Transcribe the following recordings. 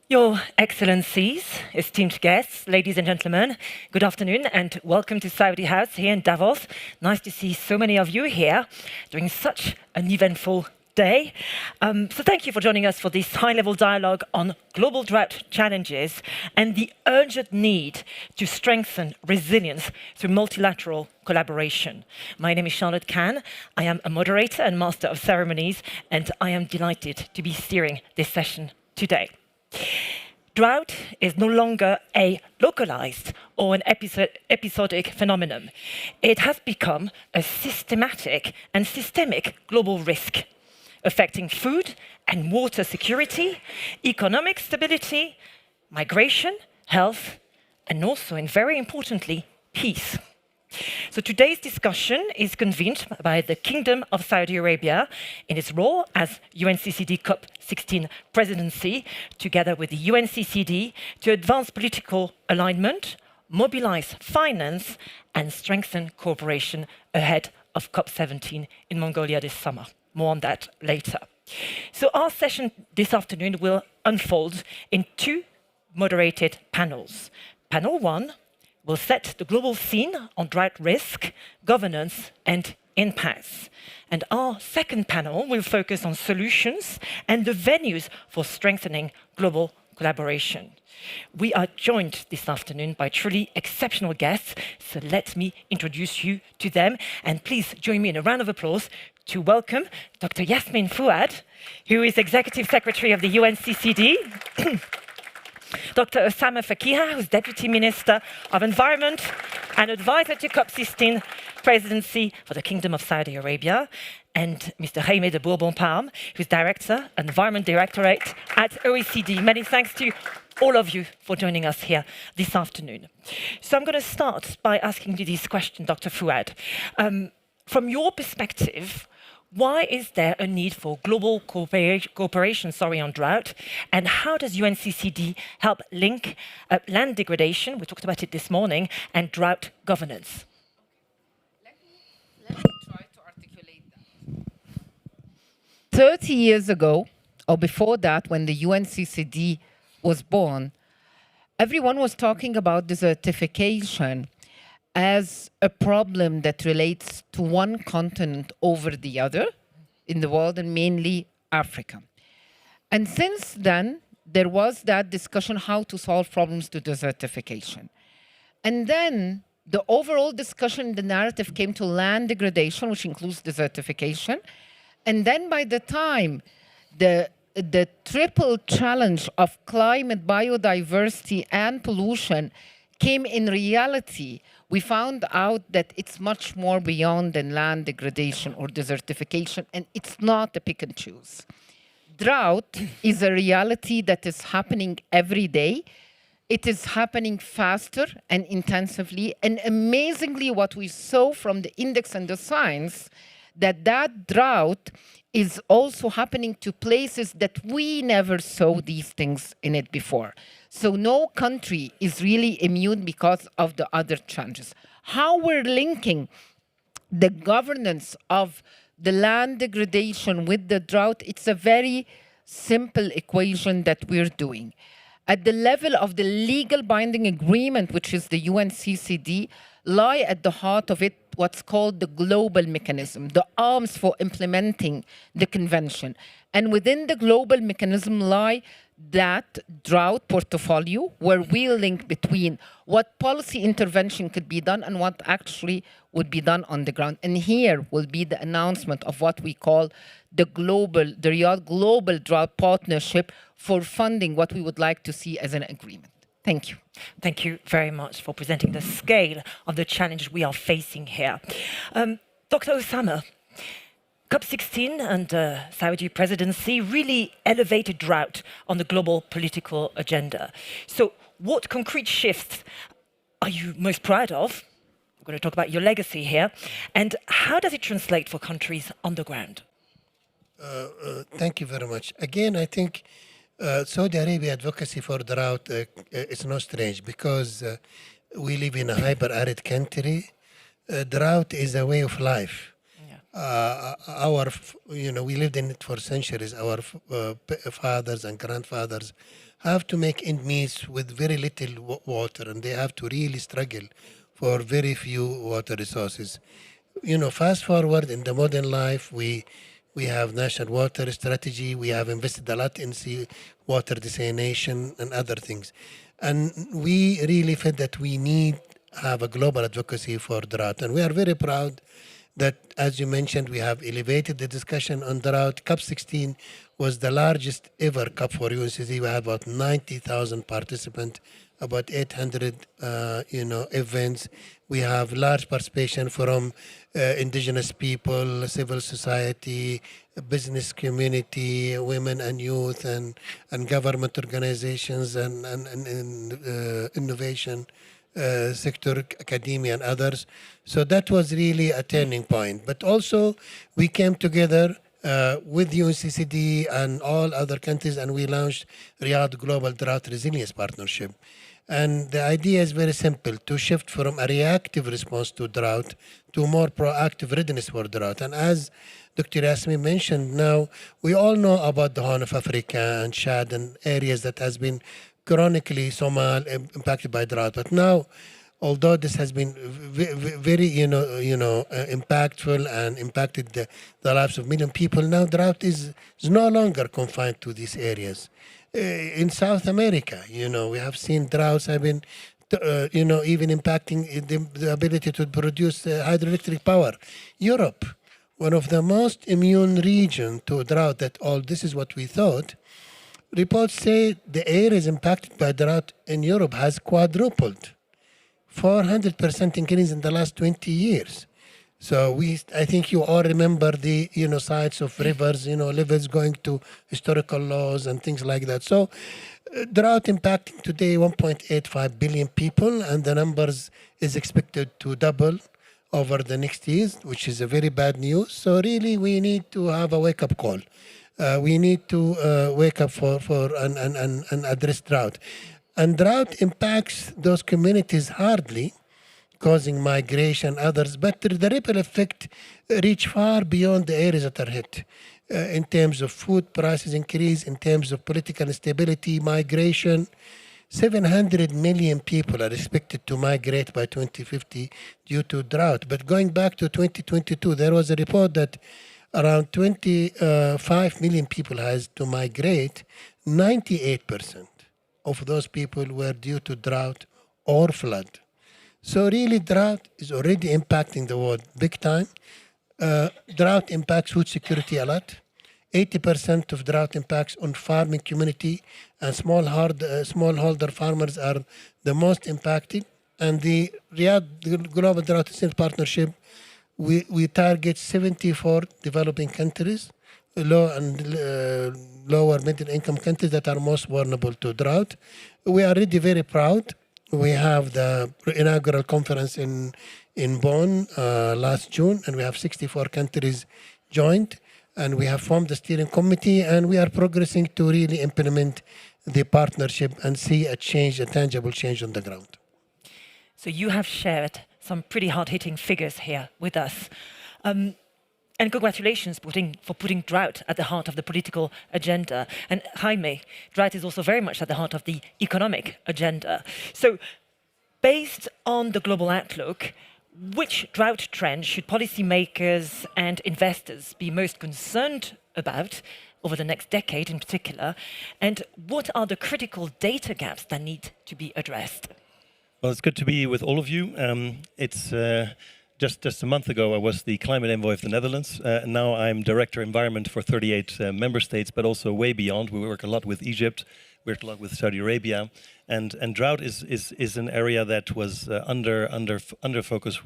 Your Excellencies, esteemed guests, ladies and gentlemen, good afternoon and welcome to Saudi House here in Davos. Nice to see so many of you here during such an eventful day. So thank you for joining us for this high-level dialogue on global drought challenges and the urgent need to strengthen resilience through multilateral collaboration. My name is Charlotte Kahn. I am a moderator and master of ceremonies, and I am delighted to be steering this session today. Drought is no longer a localized or an episodic phenomenon. It has become a systematic and systemic global risk, affecting food and water security, economic stability, migration, health, and also, and very importantly, peace. So today's discussion is convened by the Kingdom of Saudi Arabia in its role as UNCCD COP16 presidency, together with the UNCCD, to advance political alignment, mobilize finance, and strengthen cooperation ahead of COP17 in Mongolia this summer. More on that later. So our session this afternoon will unfold in two moderated panels. Panel 1 will set the global scene on drought risk, governance, and impacts. And our second panel will focus on solutions and the venues for strengthening global collaboration. We are joined this afternoon by truly exceptional guests, so let me introduce you to them. And please join me in a round of applause to welcome Dr. Yasmin Fuad, who is Executive Secretary of the UNCCD, Dr. Osama Fakiha, who's Deputy Minister of Environment and Advisor to COP16 Presidency for the Kingdom of Saudi Arabia, and Mr. Jaime de Bourbon-Palm, who's Director, Environment Directorate at OECD. Many thanks to all of you for joining us here this afternoon. So I'm going to start by asking you this question, Dr. Fuad. From your perspective, why is there a need for global cooperation on drought? And how does UNCCD help link land degradation, we talked about it this morning, and drought governance? Let me try to articulate that. 30 years ago, or before that, when the UNCCD was born, everyone was talking about desertification as a problem that relates to one continent over the other in the world, and mainly Africa. And since then, there was that discussion how to solve problems to desertification. And then the overall discussion, the narrative came to land degradation, which includes desertification. And then by the time the triple challenge of climate, biodiversity, and pollution came in reality, we found out that it's much more beyond than land degradation or desertification, and it's not a pick and choose. Drought is a reality that is happening every day. It is happening faster and intensively, and amazingly what we saw from the index and the science, that drought is also happening to places that we never saw these things in it before. So no country is really immune because of the other challenges. How we're linking the governance of the land degradation with the drought, it's a very simple equation that we're doing. At the level of the legal binding agreement, which is the UNCCD, lie at the heart of it what's called the global mechanism, the arms for implementing the convention. And within the global mechanism lie that drought portfolio, where we link between what policy intervention could be done and what actually would be done on the ground. And here will be the announcement of what we call the Riyadh Global Drought Partnership for funding what we would like to see as an agreement. Thank you. Thank you very much for presenting the scale of the challenge we are facing here. Dr. Osama, COP16 and Saudi presidency really elevated drought on the global political agenda. So what concrete shifts are you most proud of? We're going to talk about your legacy here. And how does it translate for countries on the ground? Thank you very much. Again, I think Saudi Arabia advocacy for drought is not strange because we live in a hyper-arid country. Drought is a way of life. We lived in it for centuries. Our fathers and grandfathers have to make end meet with very little water, and they have to really struggle for very few water resources. Fast forward in the modern life, we have national water strategy. We have invested a lot in sea water desalination and other things, and we really felt that we need have a global advocacy for drought, and we are very proud that, as you mentioned, we have elevated the discussion on drought. COP 16 was the largest ever COP for UNCC. We had about 90,000 participants, about 800 events. We have large participation from indigenous people, civil society, business community, women and youth, and government organizations, and innovation sector, academia, and others. So that was really a turning point. But also, we came together with UNCCD and all other countries, and we launched Riyadh Global Drought Resilience Partnership. And the idea is very simple, to shift from a reactive response to drought to more proactive readiness for drought. And as Dr. Yasmin mentioned, now we all know about the Horn of Africa and Chad and areas that has been chronically Somal impacted by drought. But now, although this has been very impactful and impacted the lives of million people, now drought is no longer confined to these areas. In South America, we have seen droughts have been, even impacting the ability to produce hydroelectric power. Europe, one of the most immune region to drought, this is what we thought. Reports say the areas impacted by drought in Europe has quadrupled, 400% increase in the last 20 years. So I think you all remember the sites of rivers, levels going to historical laws and things like that. So drought impacting today 1.85 billion people, and the numbers is expected to double over the next years, which is a very bad news. So really, we need to have a wake-up call. We need to wake up and address drought. And drought impacts those communities hardly, causing migration, others, but the ripple effect reach far beyond the areas that are hit. In terms of food prices increase, in terms of political instability, migration, 700 million people are expected to migrate by 2050 due to drought. But going back to 2022, there was a report that around 25 million people has to migrate. 98% of those people were due to drought or flood. So really, drought is already impacting the world big time. Drought impacts food security a lot. 80% of drought impacts on farming community, and smallholder farmers are the most impacted. And the Riyadh Global Drought Resilience Partnership, we target 74 developing countries, low and lower middle income countries that are most vulnerable to drought. We are already very proud. We have the inaugural conference in Bonn last June, and we have 64 countries joined, and we have formed the steering committee, and we are progressing to really implement the partnership and see a tangible change on the ground. So you have shared some pretty hard-hitting figures here with us. And congratulations for putting drought at the heart of the political agenda. And Jaime, drought is also very much at the heart of the economic agenda. So based on the global outlook, which drought trends should policymakers and investors be most concerned about over the next decade in particular? And what are the critical data gaps that need to be addressed? Well, it's good to be with all of you. Just a month ago, I was the climate envoy of the Netherlands. Now I'm director environment for 38 member states, but also way beyond. We work a lot with Egypt, we work a lot with Saudi Arabia, and drought is an area that was under focus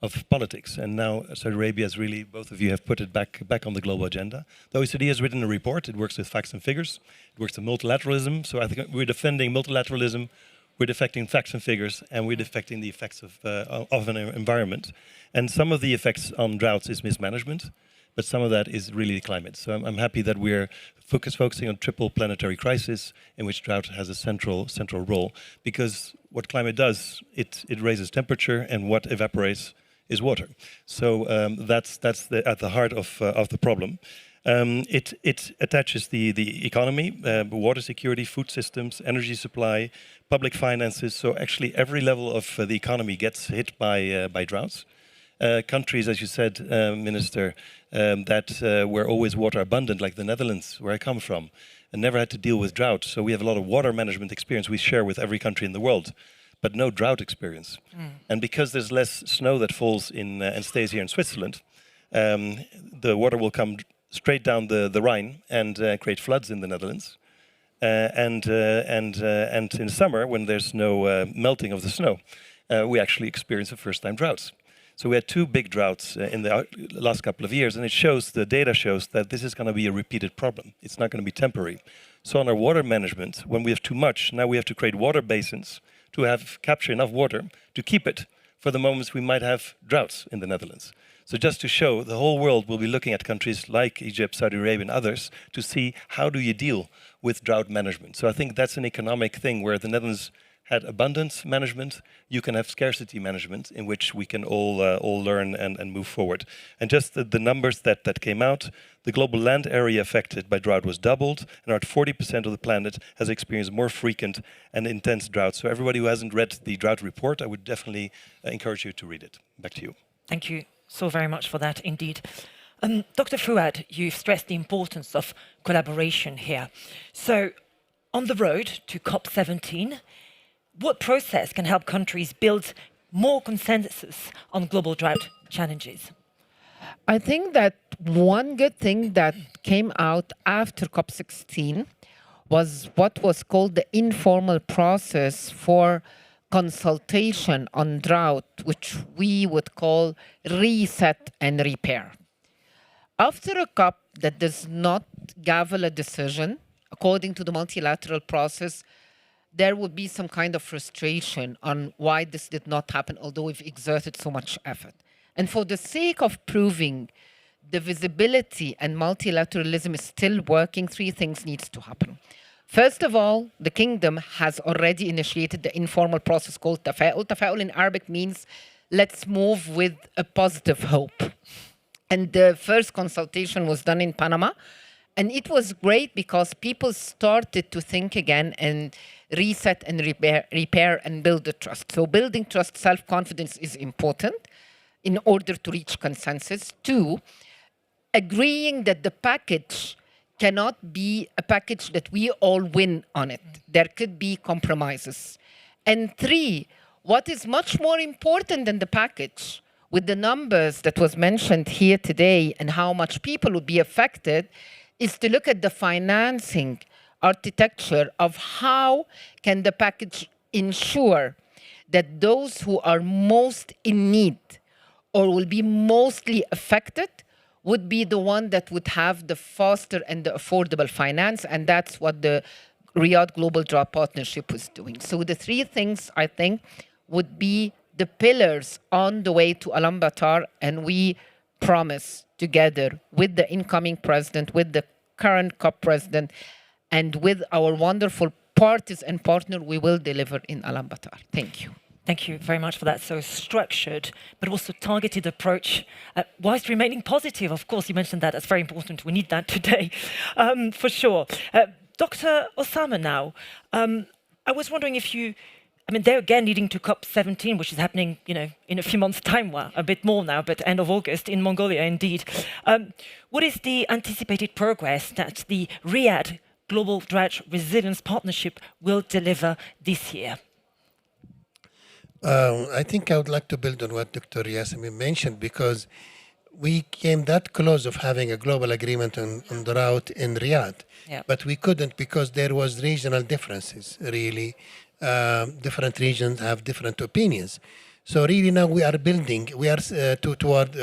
of politics. And now Saudi Arabia has really, both of you have put it back on the global agenda. The OECD has written a report. It works with facts and figures. It works with multilateralism. So I think we're defending multilateralism. We're defecting facts and figures, and we're defecting the effects of an environment. And some of the effects on droughts is mismanagement, but some of that is really climate. So I'm happy that we're focusing on triple planetary crisis, in which drought has a central role, because what climate does, it raises temperature, and what evaporates is water. So that's at the heart of the problem. It attaches the economy, water security, food systems, energy supply, public finances. So actually every level of the economy gets hit by droughts. Countries, as you said, Minister, that were always water abundant, like the Netherlands, where I come from, and never had to deal with drought. So we have a lot of water management experience we share with every country in the world, but no drought experience. And because there's less snow that falls in and stays here in Switzerland, the water will come straight down the Rhine and create floods in the Netherlands. And in summer, when there's no melting of the snow, we actually experience the first-time droughts. So we had 2 big droughts in the last couple of years, and it shows, the data shows that this is going to be a repeated problem. It's not going to be temporary. So on our water management, when we have too much, now we have to create water basins to capture enough water to keep it for the moments we might have droughts in the Netherlands. So just to show, the whole world will be looking at countries like Egypt, Saudi Arabia, and others to see how do you deal with drought management. So I think that's an economic thing where the Netherlands had abundance management, you can have scarcity management in which we can all learn and move forward. And just the numbers that came out, the global land area affected by drought was doubled, and around 40% of the planet has experienced more frequent and intense droughts. So everybody who hasn't read the drought report, I would definitely encourage you to read it. Back to you. Thank you so very much for that indeed. Dr. Fouad, you've stressed the importance of collaboration here. So on the road to COP17, what process can help countries build more consensus on global drought challenges? I think that one good thing that came out after COP16 was what was called the informal process for consultation on drought, which we would call reset and repair. After a COP that does not gavel a decision, according to the multilateral process, there would be some kind of frustration on why this did not happen, although we've exerted so much effort. And for the sake of proving the visibility and multilateralism is still working, 3 things needs to happen. First of all, the kingdom has already initiated the informal process called tafa'ul. Tafa'ul in Arabic means let's move with a positive hope. And the first consultation was done in Panama. And it was great because people started to think again and reset and repair and build the trust. So building trust, self-confidence is important in order to reach consensus. 2, agreeing that the package cannot be a package that we all win on it. There could be compromises. And 3, what is much more important than the package, with the numbers that was mentioned here today and how much people would be affected, is to look at the financing architecture of how can the package ensure that those who are most in need or will be mostly affected would be the one that would have the faster and the affordable finance, and that's what the Riyadh Global Drought Partnership was doing. So the 3 things, I think, would be the pillars on the way to Ulaanbaatar, and we promise together with the incoming president, with the current COP president, and with our wonderful parties and partner, we will deliver in Ulaanbaatar. Thank you. Thank you very much for that so structured, but also targeted approach, whilst remaining positive. Of course, you mentioned that. That's very important. We need that today, for sure. Dr. Osama now, I was wondering if you, they're again leading to COP17, which is happening, in a few months' time, well, a bit more now, but end of August in Mongolia, indeed. What is the anticipated progress that the Riyadh Global Drought Resilience Partnership will deliver this year? I think I would like to build on what Dr. Yasmin mentioned, because we came that close of having a global agreement on drought in Riyadh, but we couldn't because there was regional differences, really. Different regions have different opinions. So really now we are building, we are toward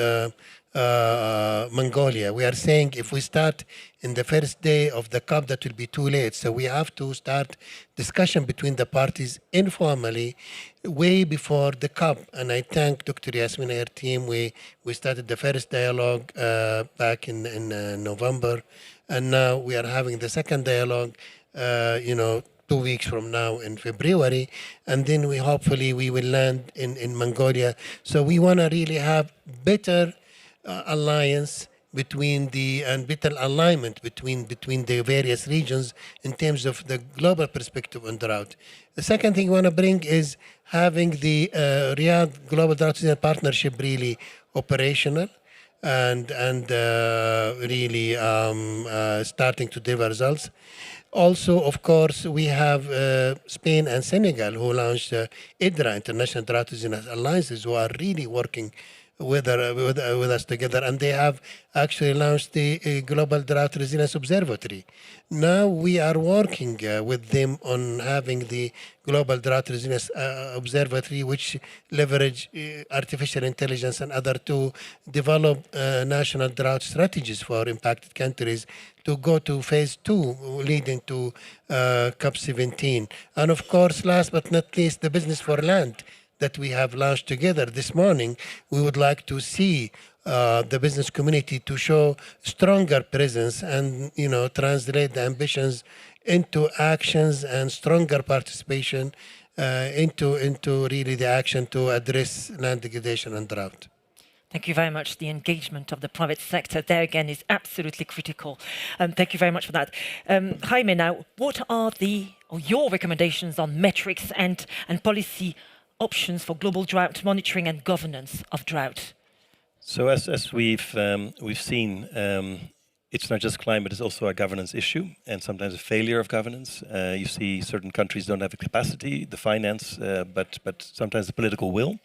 Mongolia. We are saying if we start in the first day of the COP, that will be too late. So we have to start discussion between the parties informally, way before the COP. And I thank Dr. Yasmin and her team. We started the first dialogue back in November, and now we are having the second dialogue, 2 weeks from now in February, and then we hopefully will land in Mongolia. So we want to really have better alliance, between the and better alignment between the various regions in terms of the global perspective on drought. The second thing I want to bring is having the Riyadh Global Drought Resilience Partnership really operational and really starting to deliver results. Also, of course, we have Spain and Senegal who launched IDRA, International Drought Resilience Alliances, who are really working with us together, and they have actually launched the Global Drought Resilience Observatory. Now we are working with them on having the Global Drought Resilience Observatory, which leverage artificial intelligence and other to develop national drought strategies for impacted countries to go to phase 2, leading to COP17. And of course, last but not least, the Business for Land that we have launched together this morning. We would like to see the business community to show stronger presence and translate the ambitions into actions and stronger participation into really the action to address land degradation and drought. Thank you very much. The engagement of the private sector there again is absolutely critical. Thank you very much for that. Jaime, now, what are your recommendations on metrics and policy options for global drought monitoring and governance of drought? So as we've seen, it's not just climate; it's also a governance issue, and sometimes a failure of governance. You see, certain countries don't have the capacity, the finance, but sometimes the political will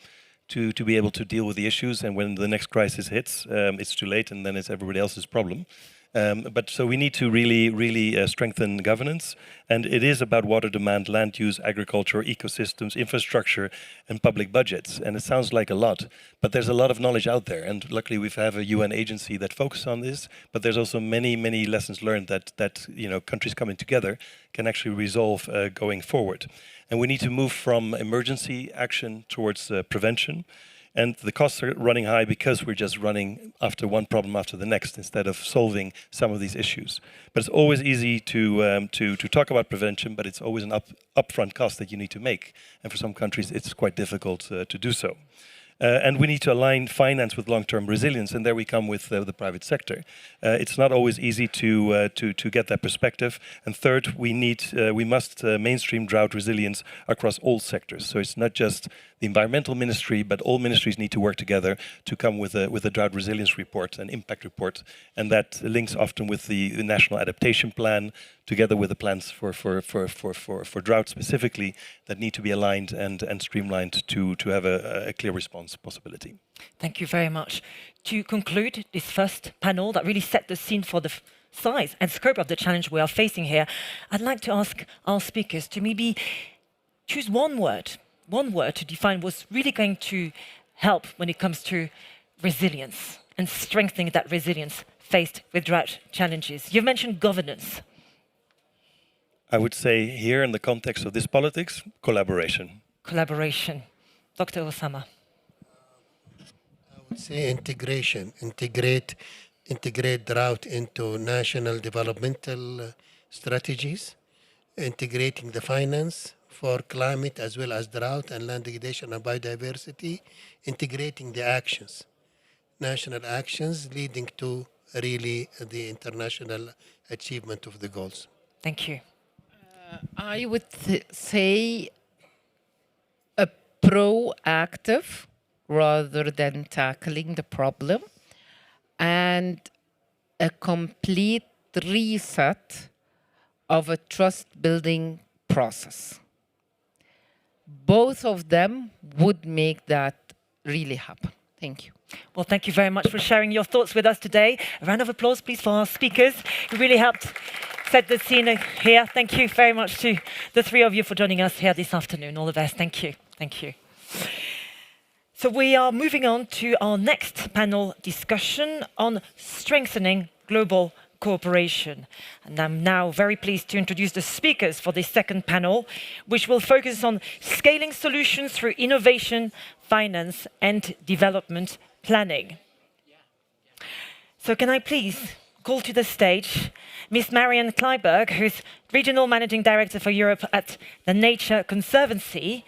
to be able to deal with the issues. And when the next crisis hits, it's too late, and then it's everybody else's problem. But so we need to really strengthen governance, and it is about water demand, land use, agriculture, ecosystems, infrastructure, and public budgets. And it sounds like a lot, but there's a lot of knowledge out there. And luckily, we have a UN agency that focuses on this. But there's also many lessons learned that countries coming together can actually resolve going forward. And we need to move from emergency action towards prevention. And the costs are running high because we're just running after one problem after the next instead of solving some of these issues. But it's always easy to talk about prevention, but it's always an upfront cost that you need to make. And for some countries, it's quite difficult to do so. And we need to align finance with long-term resilience, and there we come with the private sector. It's not always easy to get that perspective. And third, we must mainstream drought resilience across all sectors. So it's not just the environmental ministry, but all ministries need to work together to come with a drought resilience report, an impact report, and that links often with the national adaptation plan, together with the plans for drought specifically that need to be aligned and streamlined to have a clear response possibility. Thank you very much. To conclude this first panel that really set the scene for the size and scope of the challenge we are facing here, I'd like to ask our speakers to maybe choose one word to define what's really going to help when it comes to resilience and strengthening that resilience faced with drought challenges. You've mentioned governance. I would say here in the context of this politics, collaboration. Collaboration. Dr. Osama. I would say integration. Integrate drought into national developmental strategies, integrating the finance for climate as well as drought and land degradation and biodiversity, integrating the actions, national actions leading to really the international achievement of the goals. Thank you. I would say a proactive rather than tackling the problem, and a complete reset of a trust-building process. Both of them would make that really happen. Thank you. Well, thank you very much for sharing your thoughts with us today. A round of applause, please, for our speakers who really helped set the scene here. Thank you very much to the three of you for joining us here this afternoon. All the best. Thank you. Thank you. So we are moving on to our next panel discussion on strengthening global cooperation. And I'm now very pleased to introduce the speakers for this second panel, which will focus on scaling solutions through innovation, finance, and development planning. So can I please call to the stage Ms. Marianne Kleiberg, who's Regional Managing Director for Europe at the Nature Conservancy,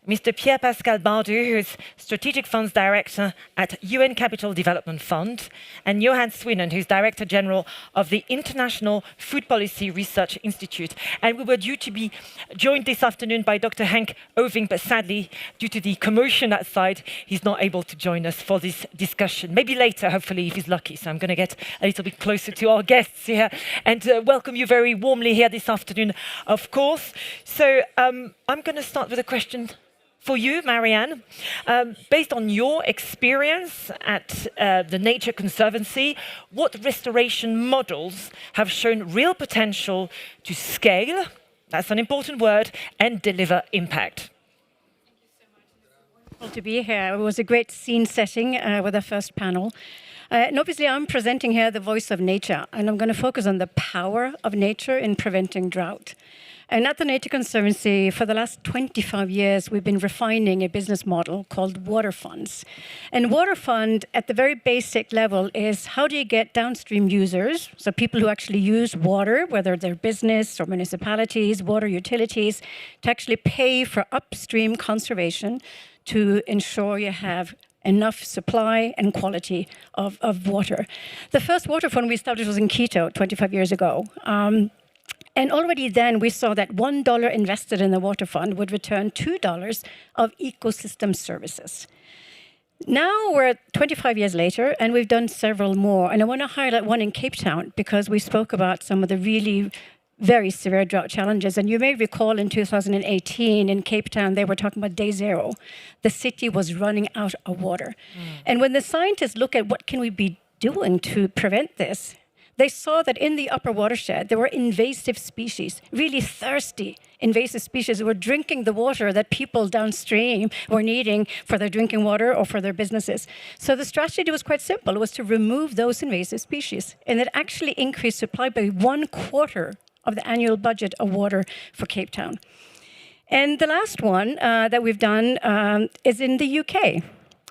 Mr. Pierre-Pascal Bardou, who is Strategic Funds Director at UN Capital Development Fund, and Johan Swinen, who's Director General of the International Food Policy Research Institute. And we were due to be joined this afternoon by Dr. Henk Oving, but sadly, due to the commotion outside, he's not able to join us for this discussion. Maybe later, hopefully, if he's lucky. So I'm going to get a little bit closer to our guests here and welcome you very warmly here this afternoon, of course. So I'm going to start with a question for you, Marianne. Based on your experience at the Nature Conservancy, what restoration models have shown real potential to scale, that's an important word, and deliver impact? Wonderful to be here. It was a great scene setting with the first panel. And obviously, I'm presenting here the voice of nature, and I'm going to focus on the power of nature in preventing drought. And at the Nature Conservancy, for the last 25 years, we've been refining a business model called water funds. And water fund, at the very basic level, is how do you get downstream users, so people who actually use water, whether they're business or municipalities, water utilities, to actually pay for upstream conservation to ensure you have enough supply and quality of water. The first water fund we established was in Quito 25 years ago. And already then we saw that $1 invested in the water fund would return $2 of ecosystem services. Now we're 25 years later and we've done several more. And I want to highlight one in Cape Town because we spoke about some of the really very severe drought challenges. And you may recall in 2018 in Cape Town, they were talking about day zero. The city was running out of water. And when the scientists look at what can we be doing to prevent this, they saw that in the upper watershed, there were invasive species, really thirsty invasive species who were drinking the water that people downstream were needing for their drinking water or for their businesses. So the strategy was quite simple. It was to remove those invasive species. And it actually increased supply by 1/4 of the annual budget of water for Cape Town. And the last one that we've done is in the UK.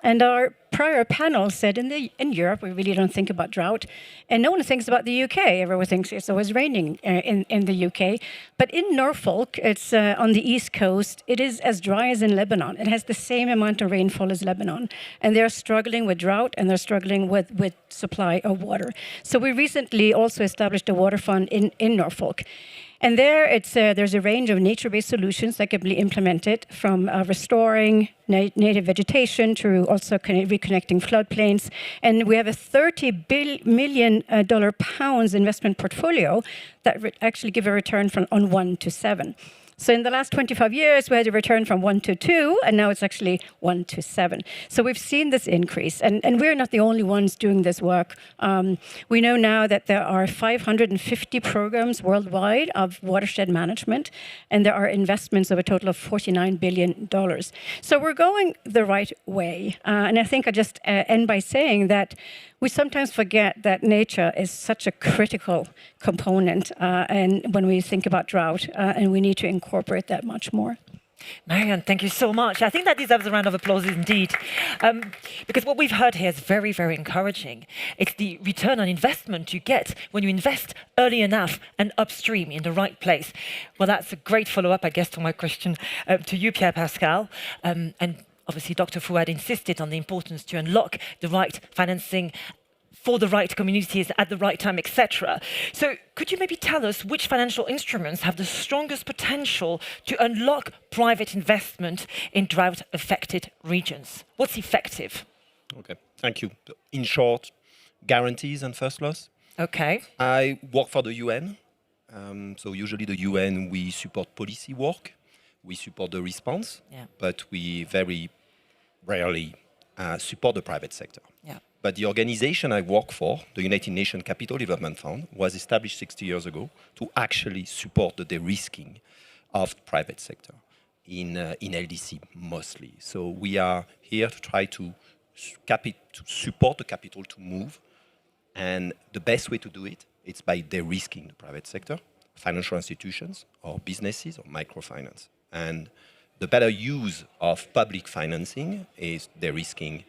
And our prior panel said in Europe, we really don't think about drought. And no one thinks about the UK. Everyone thinks it's always raining in the UK. But in Norfolk, it's on the East Coast, it is as dry as in Lebanon. It has the same amount of rainfall as Lebanon. And they're struggling with drought and they're struggling with supply of water. So we recently also established a water fund in Norfolk. And there, there's a range of nature-based solutions that can be implemented, from restoring native vegetation to also reconnecting floodplains. And we have a $30 million investment portfolio that actually give a return on 1 to 7. So in the last 25 years, we had a return from 1 to 2, and now it's actually 1 to 7. So we've seen this increase, and we're not the only ones doing this work. We know now that there are 550 programs worldwide of watershed management, and there are investments of a total of $49 billion. So we're going the right way. And I think I just end by saying that we sometimes forget that nature is such a critical component and when we think about drought, and we need to incorporate that much more. Marianne, thank you so much. I think that deserves a round of applause indeed. Because what we've heard here is very, very encouraging. It's the return on investment you get when you invest early enough and upstream in the right place. Well, that's a great follow-up, I guess, to my question to you, Pierre-Pascal. And obviously, Dr. Fouad insisted on the importance to unlock the right financing for the right communities at the right time, etc. So could you maybe tell us which financial instruments have the strongest potential to unlock private investment in drought-affected regions? What's effective? Okay, thank you. In short, guarantees and first loss. Okay. I work for the UN. So usually the UN, we support policy work. We support the response, but we very rarely support the private sector. Yeah. But the organization I work for, the United Nations Capital Development Fund, was established 60 years ago to actually support the de-risking of the private sector in LDC mostly. So we are here to try to support the capital to move. And the best way to do it is by de-risking the private sector, financial institutions or businesses or microfinance. And the better use of public financing is de-risking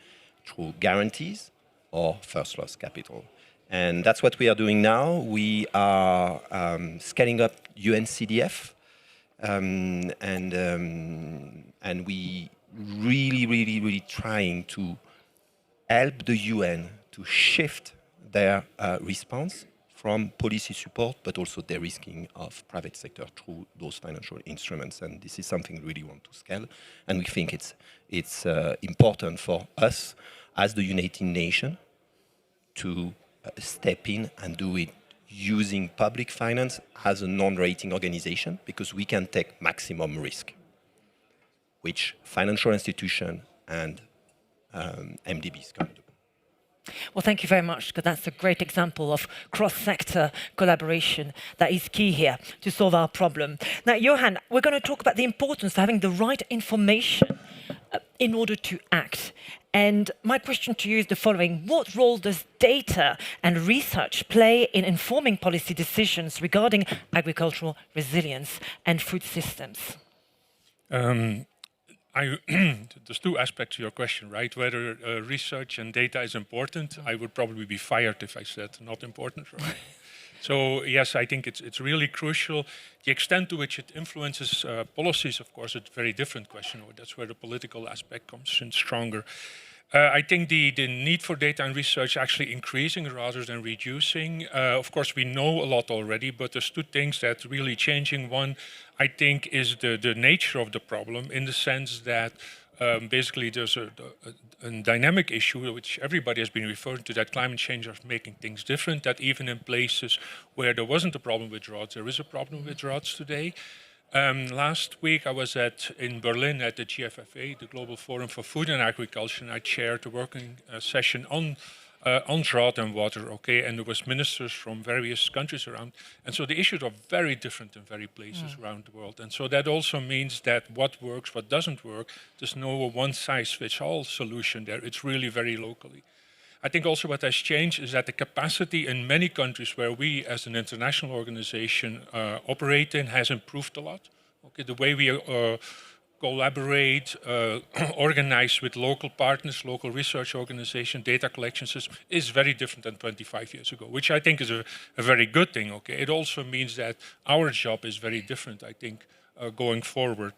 through guarantees or first loss capital. And that's what we are doing now. We are and we really trying to help the UN to shift their response from policy support, but also de-risking of private sector through those financial instruments. And this is something we really want to scale. And we think it's important for us as the United Nations to step in and do it using public finance as a non-rating organization, because we can take maximum risk, which financial institution and MDBs can do. Well, thank you very much, because that's a great example of cross-sector collaboration that is key here to solve our problem. Now, Johan, we're going to talk about the importance of having the right information in order to act. And my question to you is the following. What role does data and research play in informing policy decisions regarding agricultural resilience and food systems? There's two aspects to your question, right? Whether research and data is important. I would probably be fired if I said not important. Right? So yes, I think it's really crucial. The extent to which it influences policies, of course, it's a very different question. That's where the political aspect comes in stronger. I think the need for data and research actually increasing rather than reducing. Of course, we know a lot already, but there's two things that really changing. One, I think, is the nature of the problem, in the sense that basically there's a dynamic issue which everybody has been referring to, that climate change is making things different, that even in places where there wasn't a problem with droughts, there is a problem with droughts today. Last week I was in Berlin at the GFFA, the Global Forum for Food and Agriculture, and I chaired a working session on drought and water, okay, and there was ministers from various countries around, and so the issues are very different in various places around the world, and so that also means that what works, what doesn't work, there's no one-size-fits-all solution there. It's really very locally. I think also what has changed is that the capacity in many countries where we as an international organization operate in has improved a lot. Okay, the way we collaborate, organize with local partners, local research organization, data collection system is very different than 25 years ago, which I think is a very good thing. Okay, it also means that our job is very different, I think, going forward.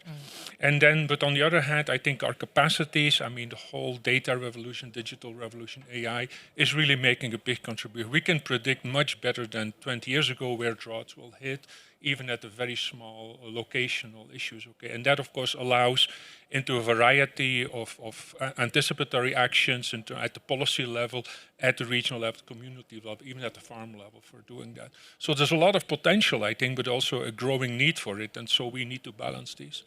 And then, but on the other hand, I think our capacities, I mean, the whole data revolution, digital revolution, AI, is really making a big contribution. We can predict much better than 20 years ago where droughts will hit, even at the very small locational issues, okay? And that, of course, allows into a variety of anticipatory actions at the policy level, at the regional level, community level, even at the farm level for doing that. So there's a lot of potential, I think, but also a growing need for it, and so we need to balance these.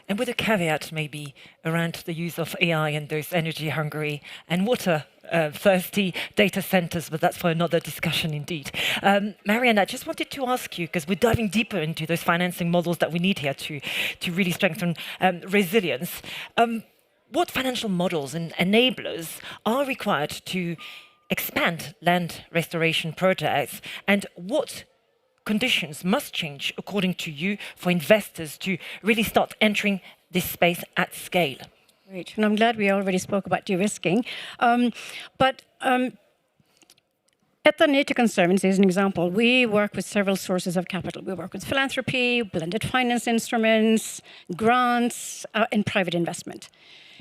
And with a caveat maybe around the use of AI and those energy hungry and water thirsty data centers, but that's for another discussion indeed. Marianne, I just wanted to ask you, because we're diving deeper into those financing models that we need here to really strengthen resilience. What financial models and enablers are required to expand land restoration projects, and what conditions must change, according to you, for investors to really start entering this space at scale? Great, and I'm glad we already spoke about de-risking. At the Nature Conservancy, as an example, we work with several sources of capital. We work with philanthropy, blended finance instruments, grants, and private investment.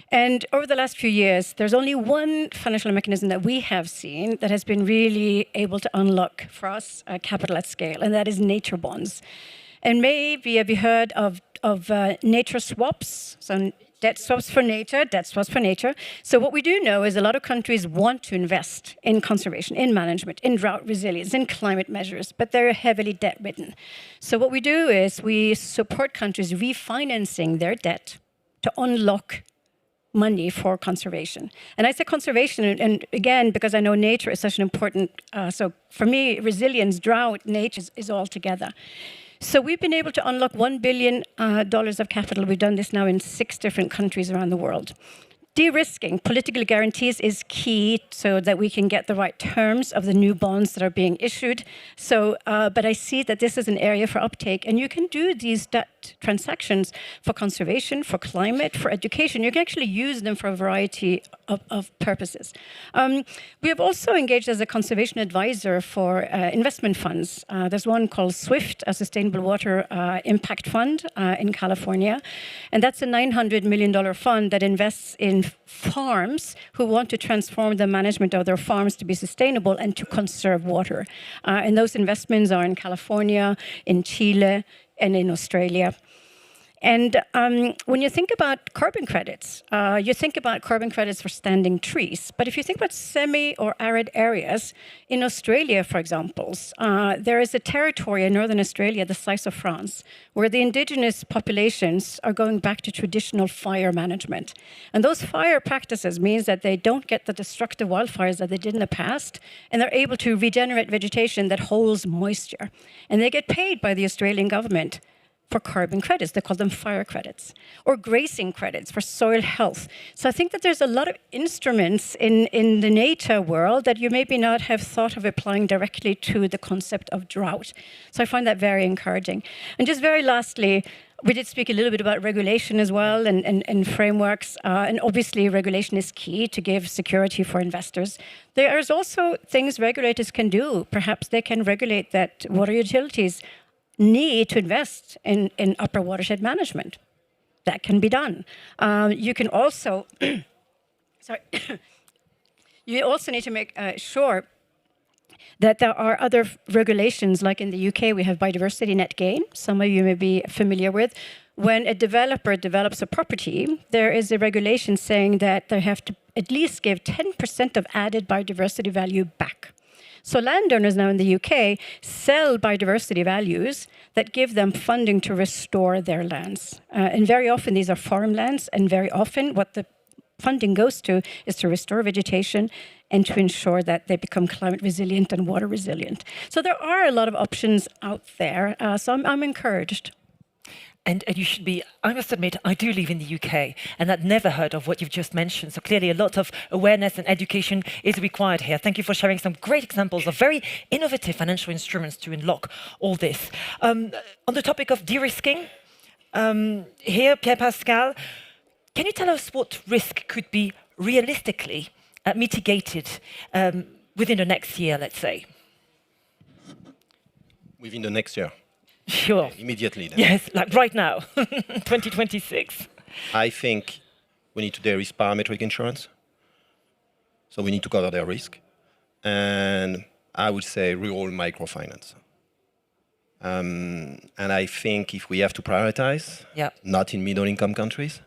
And over the last few years, there's only one financial mechanism that we have seen that has been really able to unlock for us capital at scale, and that is nature bonds. And maybe have you heard of nature swaps? So debt swaps for nature, debt swaps for nature. So what we do know is a lot of countries want to invest in conservation, in management, in drought resilience, in climate measures, but they're heavily debt-ridden. So what we do is we support countries refinancing their debt to unlock money for conservation. And I say conservation, and again, because I know nature is such an important, so for me, resilience, drought, nature is all together. So we've been able to unlock $1 billion of capital. We've done this now in 6 different countries around the world. De-risking political guarantees is key so that we can get the right terms of the new bonds that are being issued. So, but I see that this is an area for uptake, and you can do these debt transactions for conservation, for climate, for education. You can actually use them for a variety of purposes. We have also engaged as a conservation advisor for investment funds. There's one called SWIFT, a Sustainable Water Impact Fund in California. And that's a $900 million fund that invests in farms who want to transform the management of their farms to be sustainable and to conserve water. And those investments are in California, in Chile, and in Australia. And when you think about carbon credits, you think about carbon credits for standing trees. But if you think about semi or arid areas, in Australia, for example, there is a territory in northern Australia the size of France, where the indigenous populations are going back to traditional fire management. And those fire practices means that they don't get the destructive wildfires that they did in the past, and they're able to regenerate vegetation that holds moisture. And they get paid by the Australian government for carbon credits. They call them fire credits, or grazing credits for soil health. So I think that there's a lot of instruments in the nature world that you maybe not have thought of applying directly to the concept of drought. So I find that very encouraging. And just very lastly, we did speak a little bit about regulation as well and frameworks. And obviously, regulation is key to give security for investors. There is also things regulators can do. Perhaps they can regulate that water utilities need to invest in upper watershed management. That can be done. You can also, sorry, you also need to make sure that there are other regulations, like in the UK, we have biodiversity net gain, some of you may be familiar with. When a developer develops a property, there is a regulation saying that they have to at least give 10% of added biodiversity value back. So landowners now in the UK sell biodiversity values that give them funding to restore their lands. And very often these are farmlands, and very often what the funding goes to is to restore vegetation and to ensure that they become climate resilient and water resilient. So there are a lot of options out there. So I'm encouraged. And you should be, I must admit, I do live in the UK, and I'd never heard of what you've just mentioned. So clearly a lot of awareness and education is required here. Thank you for sharing some great examples of very innovative financial instruments to unlock all this. On the topic of de-risking, here, Pierre Pascal, can you tell us what risk could be realistically mitigated within the next year, let's say? Within the next year? Sure. Immediately then. Yes, like right now, 2026. I think we need to de-risk parametric insurance. So we need to cover their risk. And I would say rural microfinance. And I think if we have to prioritize, not in middle-income countries,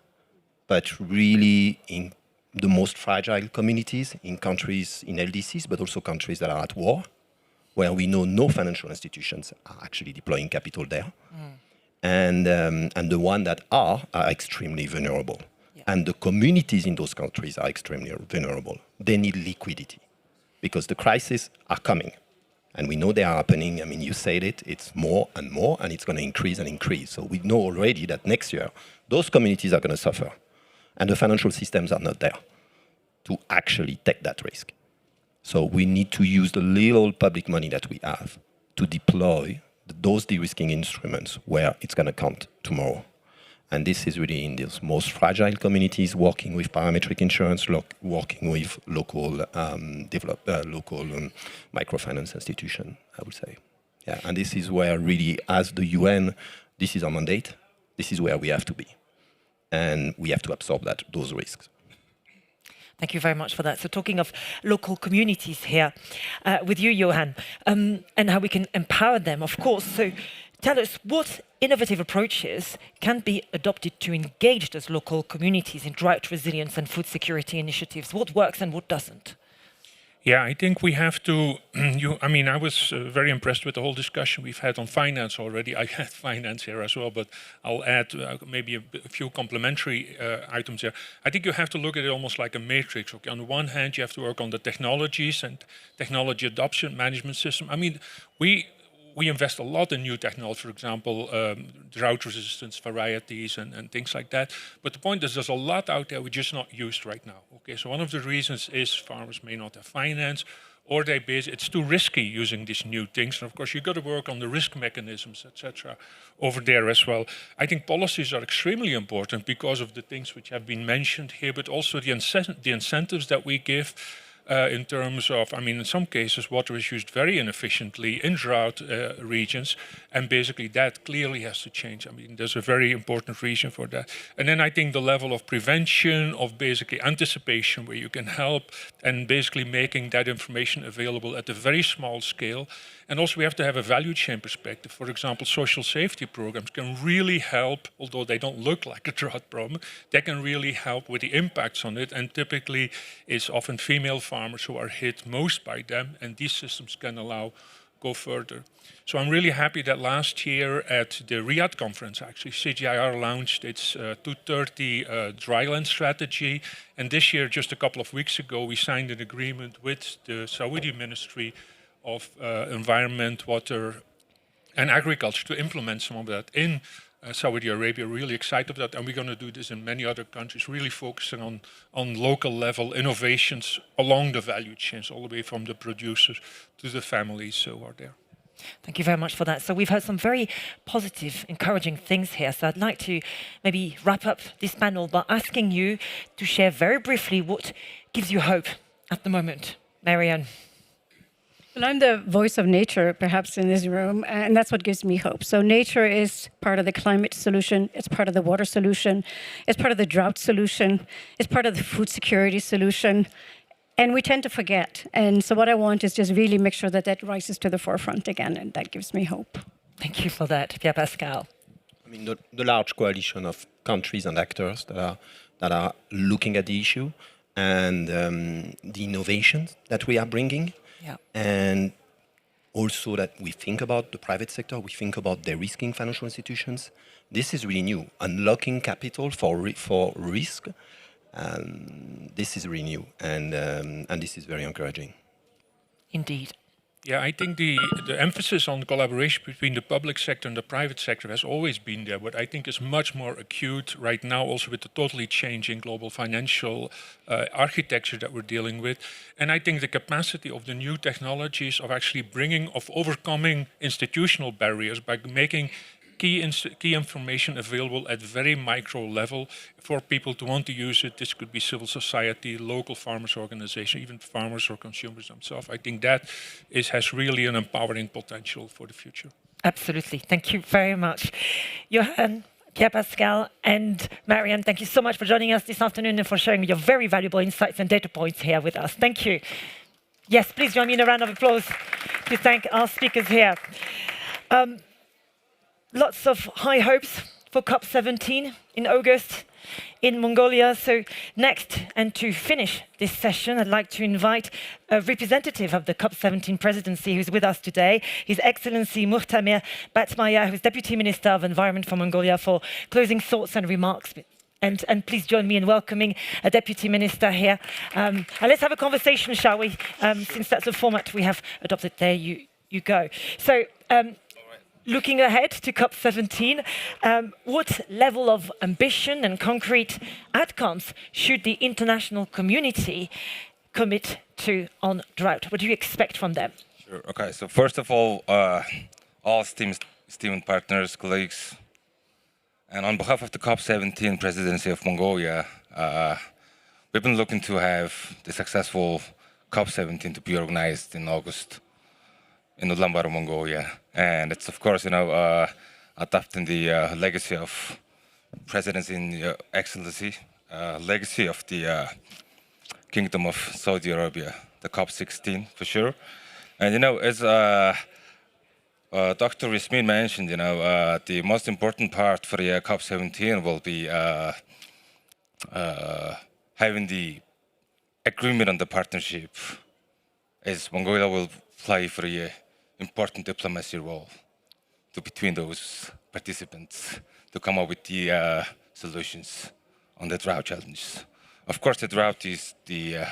but really in the most fragile communities, in countries in LDCs, but also countries that are at war, where we know no financial institutions are actually deploying capital there. And the ones that are extremely vulnerable. Yeah. And the communities in those countries are extremely vulnerable. They need liquidity because the crises are coming. And we know they are happening. I mean, you said it, it's more, and it's going to increase and increase. So we know already that next year, those communities are going to suffer. And the financial systems are not there to actually take that risk. So we need to use the little public money that we have to deploy those de-risking instruments where it's going to count tomorrow. And this is really in those most fragile communities, working with parametric insurance, working with local microfinance institution, I would say. Yeah, and this is where really, as the UN, this is our mandate. This is where we have to be. And we have to absorb those risks. Thank you very much for that. So talking of local communities here with you, Johan, and how we can empower them, of course. So tell us what innovative approaches can be adopted to engage those local communities in drought resilience and food security initiatives. What works and what doesn't? Yeah, I think we have to, I was very impressed with the whole discussion we've had on finance already. I had finance here as well, but I'll add maybe a few complementary items here. I think you have to look at it almost like a matrix. Okay, on the one hand, you have to work on the technologies and technology adoption management system. I mean, we invest a lot in new technology, for example, drought resistance varieties and things like that. But the point is there's a lot out there which is not used right now. Okay, so one of the reasons is farmers may not have finance, or it's too risky using these new things. And of course, you've got to work on the risk mechanisms, etc., over there as well. I think policies are extremely important because of the things which have been mentioned here, but also the incentives that we give. in terms of, I mean, in some cases, water is used very inefficiently in drought regions, and basically that clearly has to change. I mean, there's a very important reason for that. And then I think the level of prevention, of basically anticipation, where you can help and basically making that information available at a very small scale. And also we have to have a value chain perspective. For example, social safety programs can really help, although they don't look like a drought problem, they can really help with the impacts on it. And typically it's often female farmers who are hit most by them, and these systems can allow go further. So I'm really happy that last year at the Riyadh conference, actually, CGIAR launched its 230 dryland strategy. And this year, just a couple of weeks ago, we signed an agreement with the Saudi Ministry of Environment, Water and Agriculture to implement some of that in Saudi Arabia. Really excited about that, and we're going to do this in many other countries, really focusing on local level innovations along the value chains, all the way from the producers to the families who are there. Thank you very much for that. So we've heard some very positive, encouraging things here. So I'd like to maybe wrap up this panel by asking you to share very briefly what gives you hope at the moment. Marianne. Well, I'm the voice of nature, perhaps, in this room, and that's what gives me hope. So nature is part of the climate solution, it's part of the water solution, it's part of the drought solution, it's part of the food security solution, and we tend to forget. And so what I want is just really make sure that that rises to the forefront again, and that gives me hope. Thank you for that, Pierre Pascal. I mean, the large coalition of countries and actors that are looking at the issue, and the innovations that we are bringing. Yeah. And also that we think about the private sector, we think about de-risking financial institutions. This is really new. Unlocking capital for risk, this is really new, and this is very encouraging. Indeed. Yeah, I think the emphasis on collaboration between the public sector and the private sector has always been there, but I think is much more acute right now, also with the totally changing global financial architecture that we're dealing with. And I think the capacity of the new technologies of actually overcoming institutional barriers by making key information available at very micro level for people to want to use it. This could be civil society, local farmers organization, even farmers or consumers themselves. I think that has really an empowering potential for the future. Absolutely. Thank you very much. Johan, Pierre Pascal and Marianne, thank you so much for joining us this afternoon and for sharing your very valuable insights and data points here with us. Thank you. Yes, please join me in a round of applause to thank our speakers here. Lots of high hopes for COP17 in August in Mongolia. So next, and to finish this session, I'd like to invite a representative of the COP17 presidency who's with us today, His Excellency Muhtamir Batmaya, who's Deputy Minister of Environment for Mongolia, for closing thoughts and remarks. And please join me in welcoming a Deputy Minister here. And let's have a conversation, shall we? Since that's the format we have adopted. There you go. So, looking ahead to COP17, what level of ambition and concrete outcomes should the international community commit to on drought? What do you expect from them? Sure. Okay. So first of all esteemed partners, colleagues, and on behalf of the COP17 presidency of Mongolia, we've been looking to have the successful COP17 to be organized in August in Ulaanbaatar, Mongolia. And it's, of course, adopting the legacy of presidency in Excellency, legacy of the Kingdom of Saudi Arabia, the COP16 for sure. And, as Dr. Yasmin mentioned, the most important part for the COP17 will be having the agreement on the partnership, as Mongolia will play for the important diplomacy role between those participants to come up with the solutions on the drought challenges. Of course, the drought is the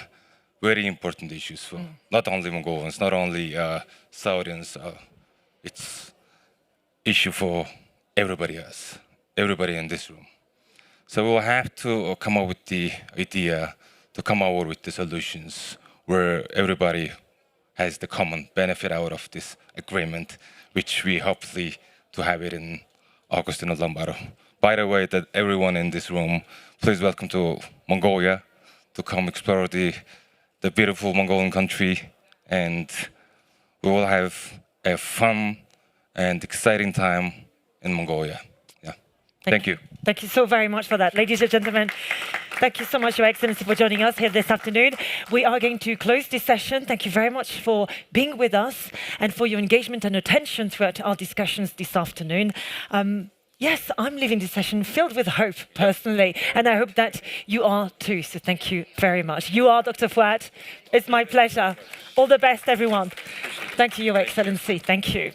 very important issues for not only Mongolians, not only Saudians. It's issue for everybody else, everybody in this room. So we will have to come up with the idea to come over with the solutions where everybody has the common benefit out of this agreement, which we hopefully to have it in August in Ulaanbaatar. By the way, that everyone in this room, please welcome to Mongolia to come explore the the beautiful Mongolian country, and we will have a fun and exciting time in Mongolia. Yeah. Thank you. Thank you so very much for that. Ladies and gentlemen, thank you so much, Your Excellency, for joining us here this afternoon. We are going to close this session. Thank you very much for being with us and for your engagement and attention throughout our discussions this afternoon. Yes, I'm leaving this session filled with hope, personally, and I hope that you are too. So thank you very much. You are Dr. Fouad. It's my pleasure. All the best, everyone. Thank you, Your Excellency. Thank you.